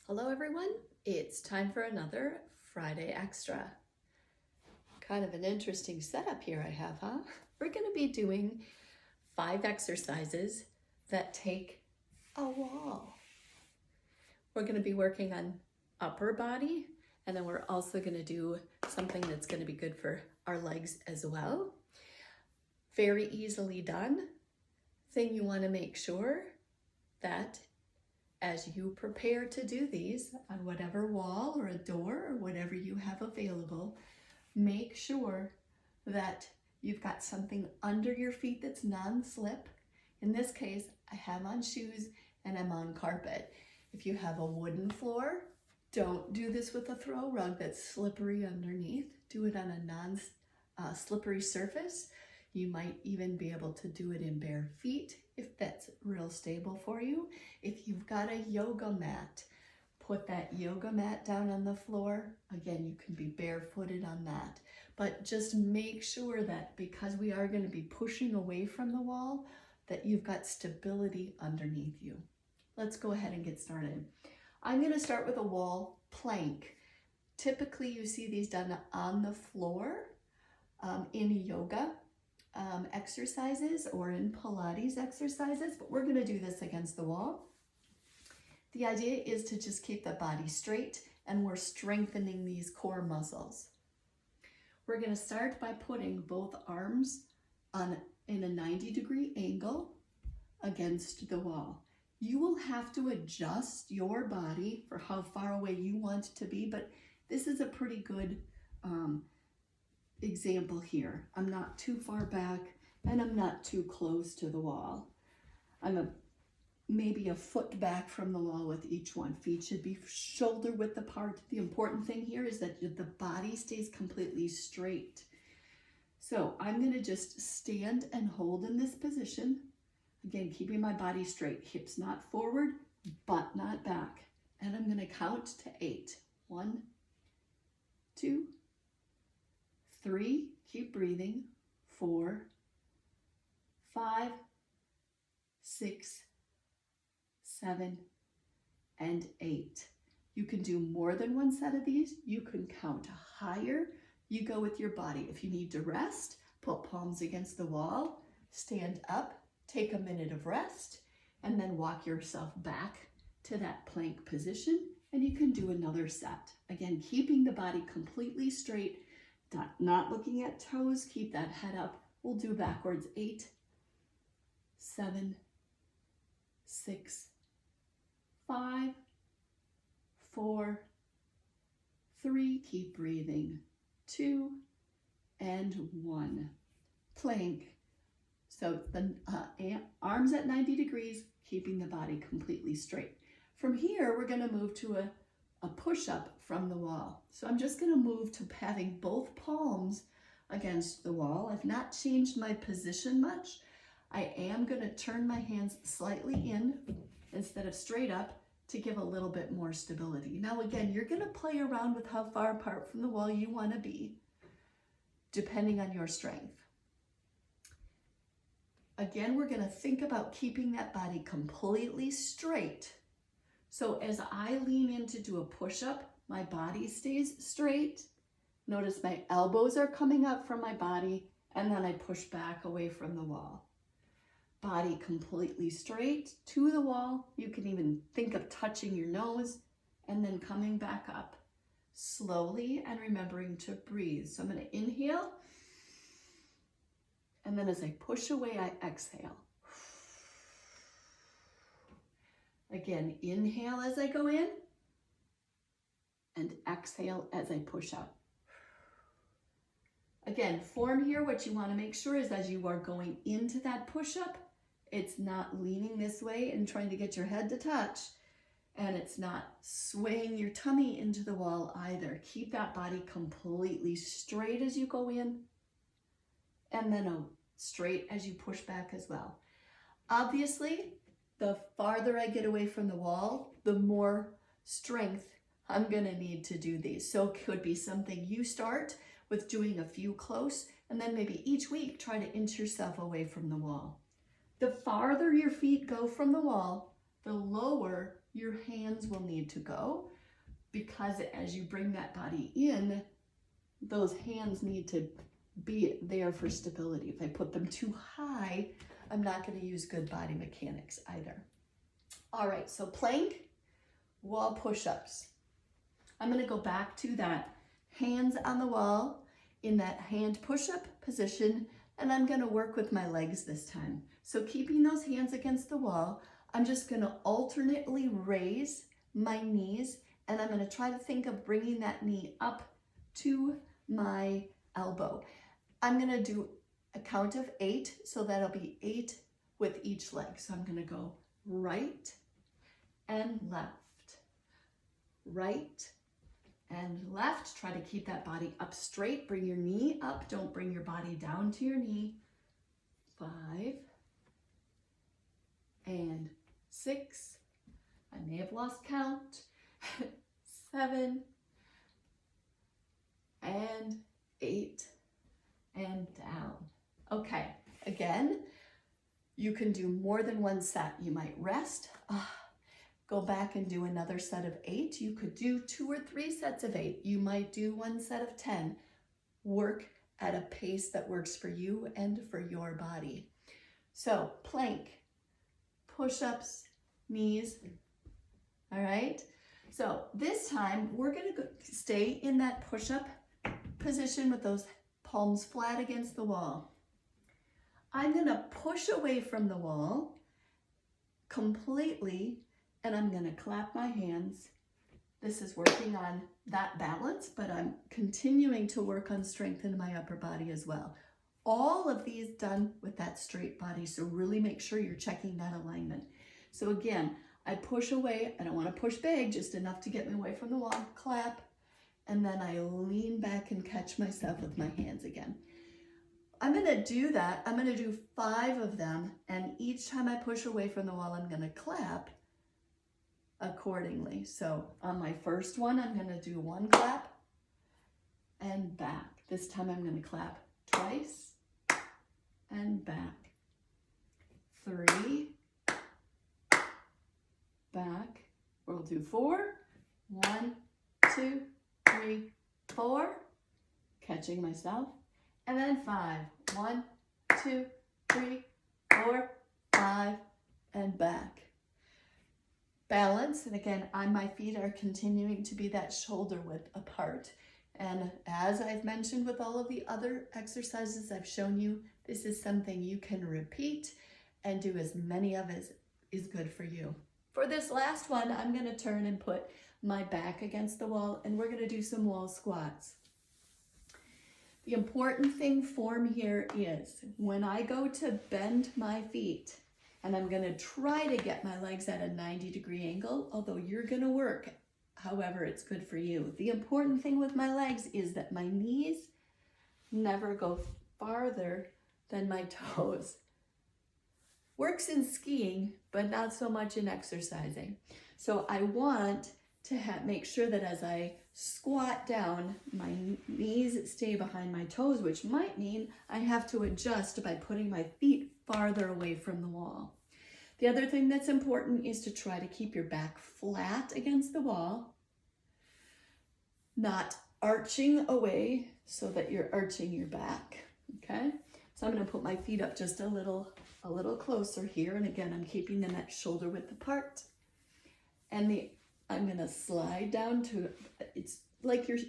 Hello everyone, it's time for another Friday Extra. Kind of an interesting setup here I have, huh? We're going to be doing 5 exercises that take a wall. We're going to be working on upper body, and then we're also going to do something that's going to be good for our legs as well. Very easily done. Thing you want to make sure that as you prepare to do these on whatever wall or a door or whatever you have available, make sure that you've got something under your feet that's non-slip. In this case, I have on shoes and I'm on carpet. If you have a wooden floor, don't do this with a throw rug that's slippery underneath. Do it on a non-slippery surface. You might even be able to do it in bare feet if that's real stable for you. If you've got a yoga mat, put that yoga mat down on the floor. Again, you can be barefooted on that. But just make sure that because we are going to be pushing away from the wall, that you've got stability underneath you. Let's go ahead and get started. I'm going to start with a wall plank. Typically, you see these done on the floor in yoga exercises or in Pilates exercises, but we're going to do this against the wall. The idea is to just keep the body straight, and we're strengthening these core muscles. We're going to start by putting both arms in a 90-degree angle against the wall. You will have to adjust your body for how far away you want it to be, but this is a pretty good example here. I'm not too far back and I'm not too close to the wall. I'm maybe a foot back from the wall with each one. Feet should be shoulder width apart. The important thing here is that the body stays completely straight. So I'm going to just stand and hold in this position. Again, keeping my body straight, hips not forward, butt not back. And I'm going to count to 8. 1, 2, 3, keep breathing, 4, 5, 6, 7, and 8. You can do more than one set of these. You can count higher. You go with your body. If you need to rest, put palms against the wall, stand up, take a minute of rest, and then walk yourself back to that plank position, and you can do another set. Again, keeping the body completely straight, not looking at toes, keep that head up. We'll do backwards. 8, 7, 6, 5, 4, 3, keep breathing, 2, and 1. Plank. So the arms at 90 degrees, keeping the body completely straight. From here, we're going to move to a push-up from the wall. So I'm just going to move to having both palms against the wall. I've not changed my position much. I am going to turn my hands slightly in instead of straight up to give a little bit more stability. Now again, you're going to play around with how far apart from the wall you want to be, depending on your strength. Again, we're going to think about keeping that body completely straight. So as I lean in to do a push-up, my body stays straight. Notice my elbows are coming up from my body, and then I push back away from the wall. Body completely straight to the wall. You can even think of touching your nose and then coming back up slowly and remembering to breathe. So I'm going to inhale, and then as I push away, I exhale. Again, inhale as I go in and exhale as I push out. Again, form here, what you want to make sure is as you are going into that push-up, it's not leaning this way and trying to get your head to touch, and it's not swaying your tummy into the wall either. Keep that body completely straight as you go in, and then straight as you push back as well. Obviously, the farther I get away from the wall, the more strength I'm going to need to do these. So it could be something you start with doing a few close, and then maybe each week try to inch yourself away from the wall. The farther your feet go from the wall, the lower your hands will need to go, because as you bring that body in, those hands need to be there for stability. If I put them too high, I'm not going to use good body mechanics either. All right, so plank, wall push-ups. I'm going to go back to that hands on the wall in that hand push-up position, and I'm going to work with my legs this time. So keeping those hands against the wall, I'm just going to alternately raise my knees, and I'm going to try to think of bringing that knee up to my elbow. I'm going to do a count of 8, so that'll be 8 with each leg. So I'm going to go right and left, right and left. Try to keep that body up straight. Bring your knee up. Don't bring your body down to your knee. 5 and 6. I may have lost count. 7 and 8 and down. Okay, again, you can do more than one set. You might rest, go back and do another set of 8. You could do 2 or 3 sets of 8. You might do 1 set of 10. Work at a pace that works for you and for your body. So plank, push-ups, knees. All right. So this time we're going to stay in that push-up position with those palms flat against the wall. I'm going to push away from the wall completely, and I'm going to clap my hands. This is working on that balance, but I'm continuing to work on strengthening my upper body as well. All of these done with that straight body, so really make sure you're checking that alignment. So again, I push away. I don't want to push big, just enough to get me away from the wall, clap, and then I lean back and catch myself with my hands again. I'm going to do that. I'm going to do 5 of them, and each time I push away from the wall, I'm going to clap accordingly. So on my first one, I'm going to do 1 clap and back. This time I'm going to clap twice and back. 3, back. We'll do 4. 1, 2, 3, 4. Catching myself. And then 5. 1, 2, 3, 4, 5, and back. Balance, and again, my feet are continuing to be that shoulder width apart. And as I've mentioned with all of the other exercises I've shown you, this is something you can repeat and do as many of as is good for you. For this last one, I'm going to turn and put my back against the wall, and we're going to do some wall squats. The important thing for me here is when I go to bend my feet, and I'm going to try to get my legs at a 90-degree angle, although you're going to work however it's good for you. The important thing with my legs is that my knees never go farther than my toes. Works in skiing, but not so much in exercising. So I want to make sure that as I squat down, my knees stay behind my toes, which might mean I have to adjust by putting my feet farther away from the wall. The other thing that's important is to try to keep your back flat against the wall, not arching away so that you're arching your back, okay? So I'm going to put my feet up just a little closer here, and again, I'm keeping them at shoulder width apart. And I'm going to slide down to, it's like you're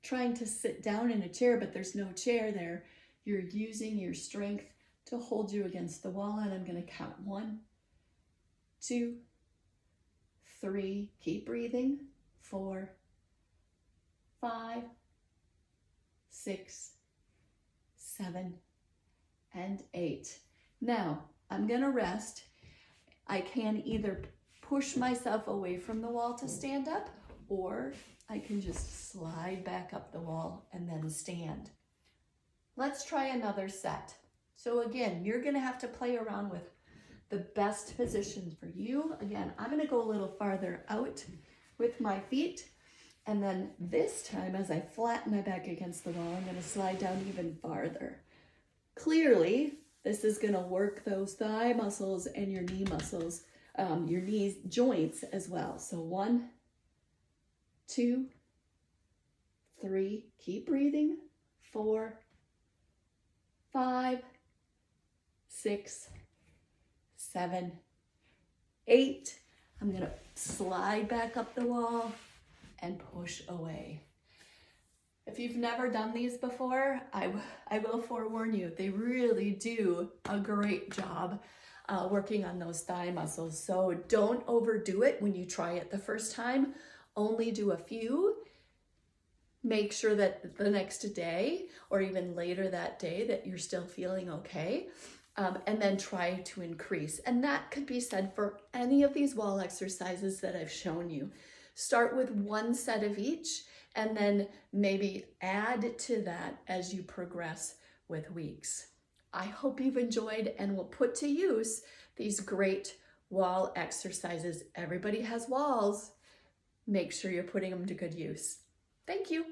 trying to sit down in a chair, but there's no chair there. You're using your strength to hold you against the wall, and I'm going to count 1, 2, 3, keep breathing, 4, 5, 6, 7, and 8. Now, I'm going to rest. I can either push myself away from the wall to stand up, or I can just slide back up the wall and then stand. Let's try another set. So again, you're going to have to play around with the best position for you. Again, I'm going to go a little farther out with my feet. And then this time, as I flatten my back against the wall, I'm going to slide down even farther. Clearly, this is going to work those thigh muscles and your knee muscles your knees joints as well. So 1, 2, 3, keep breathing, 4, 5, 6, 7, 8. I'm gonna slide back up the wall and push away. If you've never done these before, I will forewarn you, they really do a great job working on those thigh muscles. So don't overdo it when you try it the first time. Only do a few. Make sure that the next day or even later that day that you're still feeling okay. And then try to increase. And that could be said for any of these wall exercises that I've shown you. Start with 1 set of each and then maybe add to that as you progress with weeks. I hope you've enjoyed and will put to use these great wall exercises. Everybody has walls. Make sure you're putting them to good use. Thank you.